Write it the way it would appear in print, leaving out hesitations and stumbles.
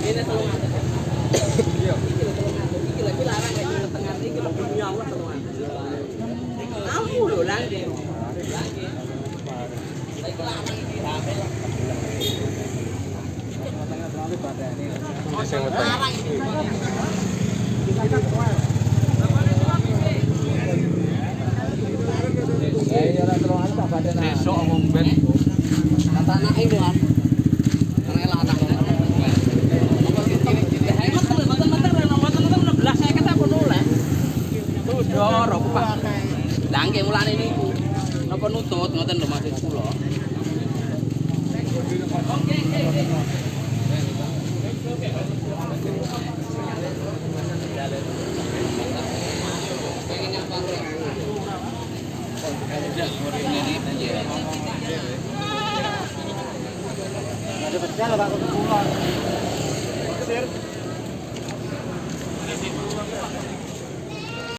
Ini telung atus. Iya. Iki lagi larang lagi setengah iki lho dunia Allah telung atus. Kamu lho lagi. Lagi. Iki larang iki rame lah. Larang iki. Besok omong ben. Kata anake lho kan. Anake lanang. Dor aku Pak. Lah nggih mulane niku. Napa nutut ngoten lho maksud kula. Oke, pengen nyapa ora? Ada pecel Pak, kulon.